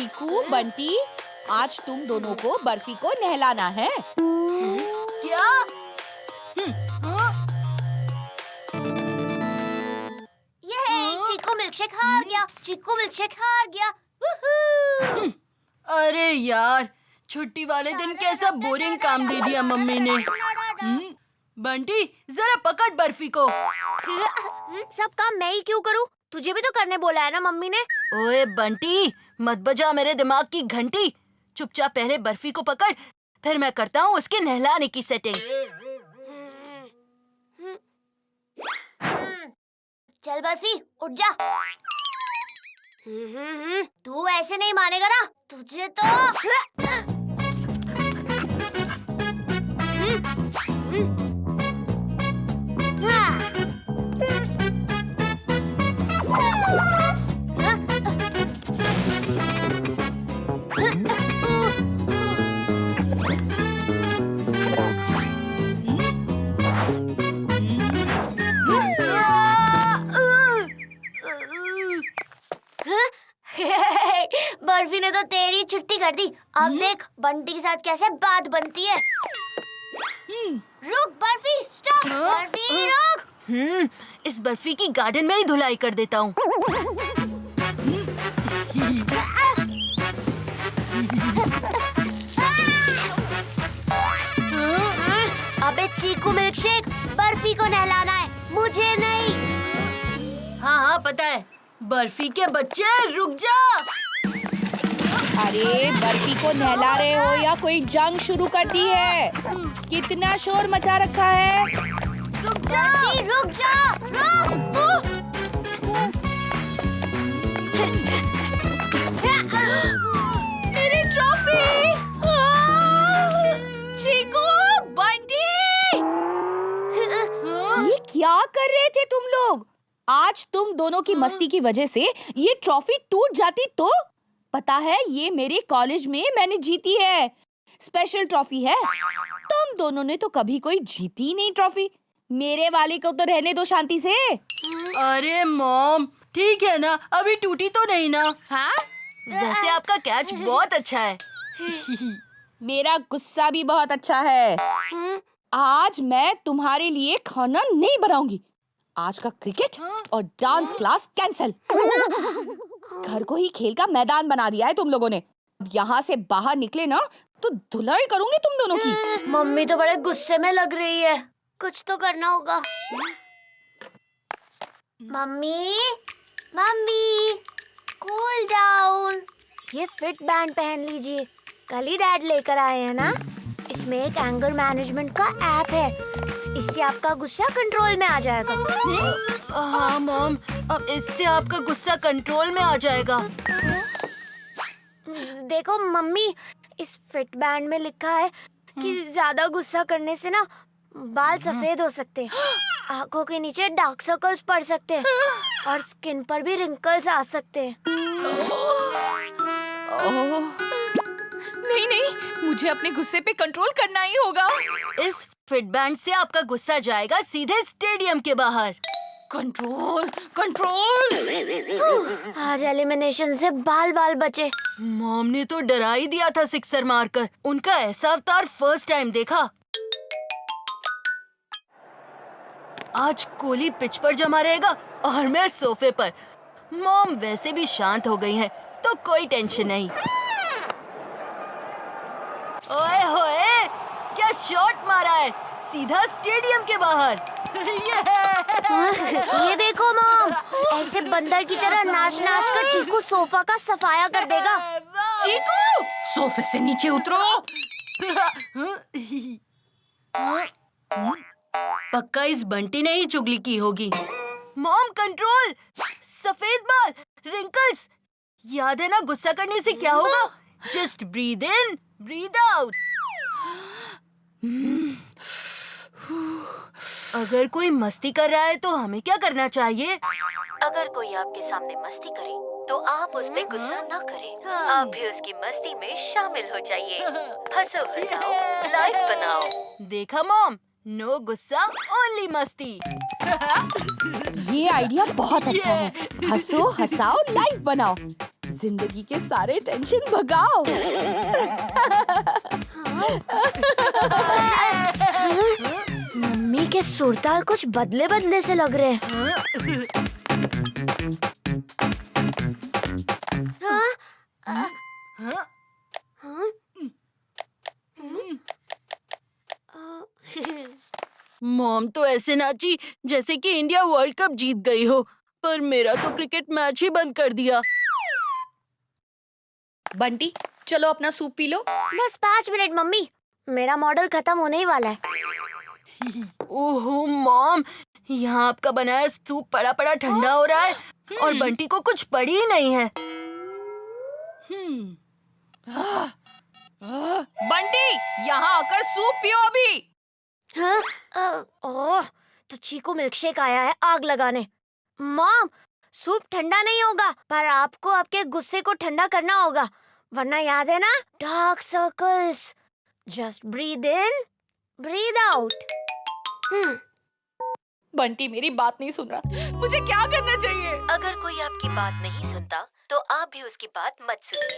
चीकू, बंटी, आज तुम दोनों को बर्फी को नहलाना है। क्या? चीकू मिल्कशेक हार गया, चीकू मिल्कशेक हार गया। वूहू! अरे यार, छुट्टी वाले दिन कैसा बोरिंग काम दे दिया मम्मी ने। बंटी, जरा पकड़ बर्फी को। सब काम मैं ही क्यों करूं? तुझे भी तो करने बोला है ना मम्मी ने। ओए बंटी, मत बजा मेरे दिमाग की घंटी। चुपचाप पहले बर्फी को पकड़, फिर मैं करता हूँ उसके नहलाने की सेटिंग। चल बर्फी, उठ जा। तू ऐसे नहीं मानेगा ना, तुझे तो। बर्फी ने तो तेरी छुट्टी कर दी। अब देख बंटी के साथ कैसे बात बनती है। रुक बर्फी, स्टॉप। बर्फी रुक। इस बर्फी की गार्डन में ही धुलाई कर देता हूँ। अबे चीकू मिल्कशेक, बर्फी को नहलाना है, मुझे नहीं। हाँ हाँ पता है। बर्फी के बच्चे रुक जा। अरे बर्फी को नहला रहे हो या कोई जंग शुरू कर दी है? कितना शोर मचा रखा है। रुक जा, रुक जा, रुक। मेरी ट्रॉफी! चीकू, बंटी! ये क्या कर रहे थे तुम लोग? आज तुम दोनों की मस्ती की वजह से ये ट्रॉफी टूट जाती तो? पता है ये मेरे कॉलेज में मैंने जीती है। स्पेशल ट्रॉफी है। तुम दोनों ने तो कभी कोई जीती ही नहीं ट्रॉफी। मेरे वाले को तो रहने दो शांति से। अरे मॉम, ठीक है ना, अभी टूटी तो नहीं ना? हाँ? वैसे आपका कैच बहुत अच्छा है। मेरा गुस्सा भी बहुत अच्छा है। आज मैं तुम्हारे लिए खाना नहीं बनाऊंगी। आज का क्रिकेट और डांस क्लास कैंसिल। घर को ही खेल का मैदान बना दिया है तुम लोगों ने। अब यहाँ से बाहर निकले ना तो धुलाई करूंगी तुम दोनों की। मम्मी तो बड़े गुस्से में लग रही है, कुछ तो करना होगा। Mummy, mummy, cool down. ये फिट बैंड पहन लीजिए, कल ही डैड लेकर आए हैं ना। इसमें एक एंगर मैनेजमेंट का ऐप है, इससे आपका गुस्सा कंट्रोल में आ जाएगा। हाँ मॉम, अब इससे आपका गुस्सा कंट्रोल में आ जाएगा। देखो मम्मी, इस फिट बैंड में लिखा है कि ज्यादा गुस्सा करने से ना बाल सफेद हो सकते हैं, आंखों के नीचे डार्क सर्कल्स पड़ सकते हैं और स्किन पर भी रिंकल्स आ सकते हैं। नहीं नहीं, मुझे अपने गुस्से पे कंट्रोल करना ही होगा। इस फिट बैंड से आपका गुस्सा जाएगा सीधे स्टेडियम के बाहर। Control, control. आज एलिमिनेशन से बाल बाल बचे। मॉम ने तो डरा ही दिया था सिक्सर मारकर। उनका ऐसा अवतार फर्स्ट टाइम देखा। आज कोहली पिच पर जमा रहेगा और मैं सोफे पर। मॉम वैसे भी शांत हो गई हैं, तो कोई टेंशन नहीं। ओए होए, क्या शॉट मारा है, सीधा स्टेडियम के बाहर। ये देखो मॉम, ऐसे बंदर की तरह नाच नाच कर चीकू सोफा का सफाया कर देगा। चीकू, सोफे से नीचे उतरो। पक्का इस बंटी ने ही चुगली की होगी। मॉम कंट्रोल, सफेद बाल, रिंकल्स। याद है ना, गुस्सा करने से क्या होगा? Just breathe in, breathe out. अगर कोई मस्ती कर रहा है तो हमें क्या करना चाहिए? अगर कोई आपके सामने मस्ती करे तो आप उस पे गुस्सा ना करें, आप भी उसकी मस्ती में शामिल हो जाइए। हंसो हंसाओ, लाइफ बनाओ। देखा मॉम, नो गुस्सा ओनली मस्ती। ये आइडिया बहुत अच्छा है। हंसो हंसाओ लाइफ बनाओ। जिंदगी के सारे टेंशन भगाओ। मम्मी के सुरताल कुछ बदले बदले से लग रहे हैं। मॉम तो ऐसे नाची जैसे कि इंडिया वर्ल्ड कप जीत गई हो, पर मेरा तो क्रिकेट मैच ही बंद कर दिया। बंटी चलो अपना सूप पी लो। बस 5 मिनट मम्मी, मेरा मॉडल खत्म होने ही वाला है। ओहो मॉम, यहाँ आपका बनाया सूप पड़ा पड़ा ठंडा हो रहा है और बंटी को कुछ पड़ी ही नहीं है। बंटी यहाँ आकर सूप पियो अभी। हाँ? ओह, तो चीकू मिल्कशेक आया है आग लगाने। मॉम, सूप ठंडा नहीं होगा, पर आपको आपके गुस्से को ठंडा करना होगा, वरना याद है ना, dark circles. Just breathe in, breathe out. Bunty मेरी बात नहीं सुन रहा, मुझे क्या करना चाहिए? अगर कोई आपकी बात नहीं सुनता तो आप भी उसकी बात मत सुनिए।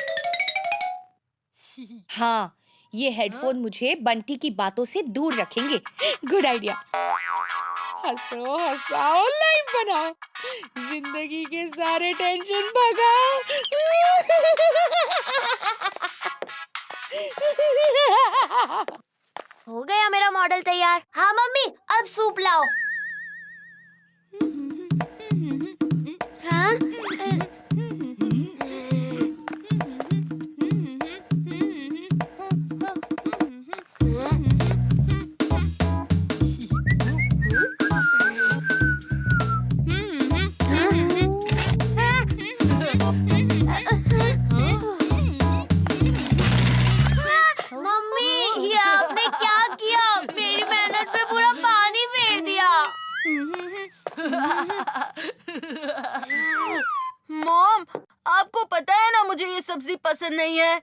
हाँ, ये हेडफोन मुझे बंटी की बातों से दूर रखेंगे। Good idea. हंसो हंसाओ लाइफ बनाओ, जिंदगी के सारे टेंशन भगाओ। हो गया मेरा मॉडल तैयार। हाँ मम्मी, अब सूप लाओ। हाँ? मम्मी, ये आपने क्या किया? मेरी मेहनत पे पूरा पानी फेर दिया। मॉम, आपको पता है ना मुझे ये सब्जी पसंद नहीं है।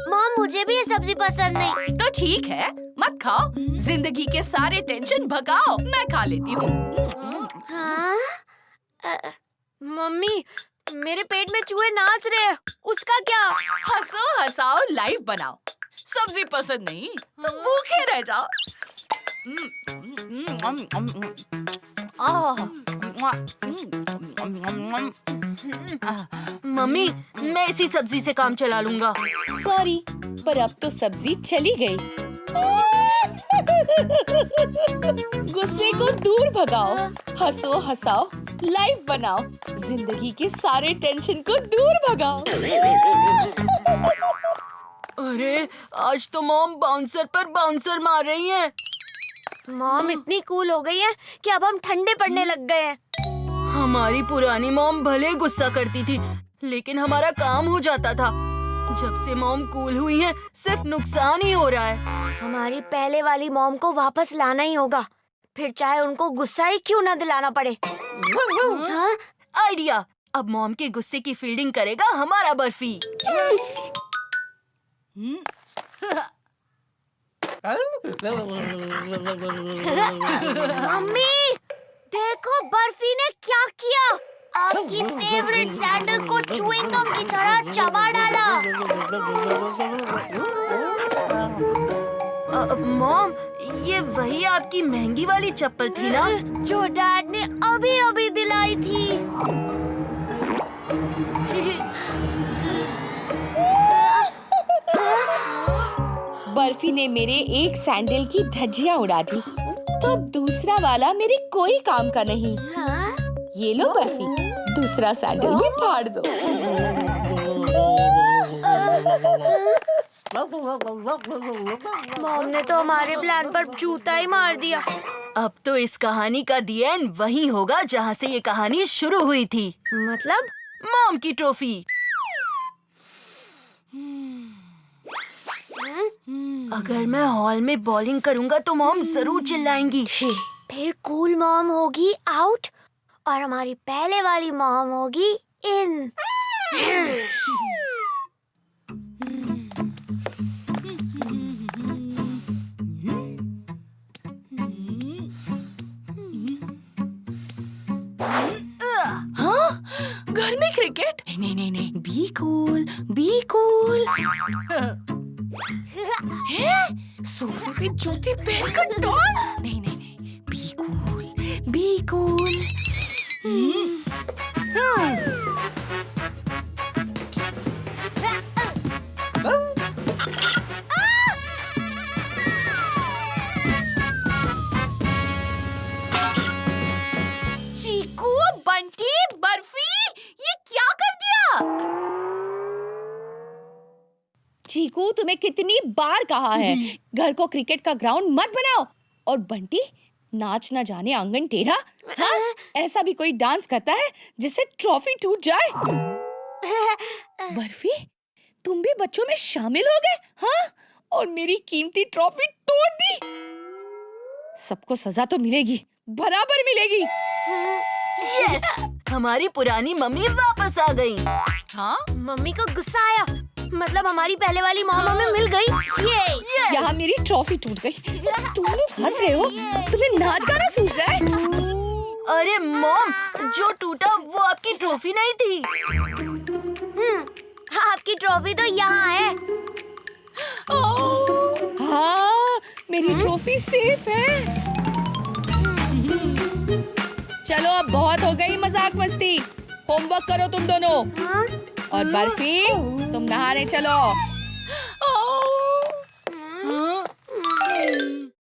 मॉम, मुझे भी ये सब्जी पसंद नहीं। तो ठीक है, मत खाओ, जिंदगी के सारे टेंशन भगाओ, मैं खा लेती हूँ। हाँ? मम्मी, मेरे पेट में चूहे नाच रहे हैं, उसका क्या? हंसो हंसाओ लाइफ बनाओ, सब्जी पसंद नहीं तो भूखे रह जाओ। मम्मी, मैं इसी सब्जी से काम चला लूंगा। सॉरी, पर अब तो सब्जी चली गई। गुस्से को दूर भगाओ, हंसो हंसाओ लाइफ बनाओ, जिंदगी के सारे टेंशन को दूर भगाओ। अरे, आज तो मॉम बाउंसर पर बाउंसर मार रही हैं। मॉम इतनी कूल हो गई है कि अब हम ठंडे पड़ने लग गए हैं। हमारी पुरानी मॉम भले गुस्सा करती थी, लेकिन हमारा काम हो जाता था। जब से मॉम कूल हुई है, सिर्फ नुकसान ही हो रहा है। हमारी पहले वाली मॉम को वापस लाना ही होगा, फिर चाहे उनको गुस्सा ही क्यों ना दिलाना पड़े। हाँ? आइडिया, अब मॉम के गुस्से की फील्डिंग करेगा हमारा बर्फी। मम्मी, देखो बर्फी ने क्या किया। आपकी फेवरेट सैंडल को च्युइंग गम की तरह चबा डाला। मॉम, ये वही आपकी महंगी वाली चप्पल थी ना? जो डैड ने अभी अभी दिलाई थी। बर्फी ने मेरे एक सैंडल की धज्जियां उड़ा दी, तो अब दूसरा वाला मेरे कोई काम का नहीं। हाँ? ये लो बर्फी, दूसरा सैंडल भी फाड़ दो। मॉम ने तो हमारे प्लान पर जूता ही मार दिया। अब तो इस कहानी का दी एंड वही होगा जहाँ से ये कहानी शुरू हुई थी। मतलब? मॉम की ट्रॉफी। अगर मैं हॉल में बॉलिंग करूंगा तो मॉम जरूर चिल्लाएंगी। फिर कूल मॉम होगी आउट और हमारी पहले वाली मॉम होगी इन। हाँ? घर में क्रिकेट? नहीं नहीं नहीं, बी कूल। Be cool. सोफे पे जूते पहनकर डांस? नहीं नहीं नहीं, बी कूल, बी कूल। चीकू, बंटी, बर्फी, ये क्या कर दिया? चीकू, तुम्हें कितनी बार कहा है घर को क्रिकेट का ग्राउंड मत बनाओ। और बंटी, नाच ना जाने आंगन टेढ़ा। हाँ? ऐसा भी कोई डांस करता है जिससे ट्रॉफी टूट जाए? बर्फी, तुम भी बच्चों में शामिल हो गए? हाँ? और मेरी कीमती ट्रॉफी तोड़ दी। सबको सजा तो मिलेगी, बराबर मिलेगी। यस, हमारी पुरानी मम्मी वापस आ गई। हाँ? मम्मी को गुस्सा आया, मतलब हमारी पहले वाली मॉम हमें मिल गई। ये यहाँ मेरी ट्रॉफी टूट गई। तुम लोग हंस रहे हो? तुम्हें नाच गाना सूझ रहा है? अरे मॉम, जो टूटा वो आपकी ट्रॉफी नहीं थी। आपकी ट्रॉफी तो यहाँ है। हाँ, मेरी ट्रॉफी सेफ है। चलो अब बहुत हो गई मजाक मस्ती, होमवर्क करो तुम दोनों। हाँ? और बर्फी, तुम नहाने चलो।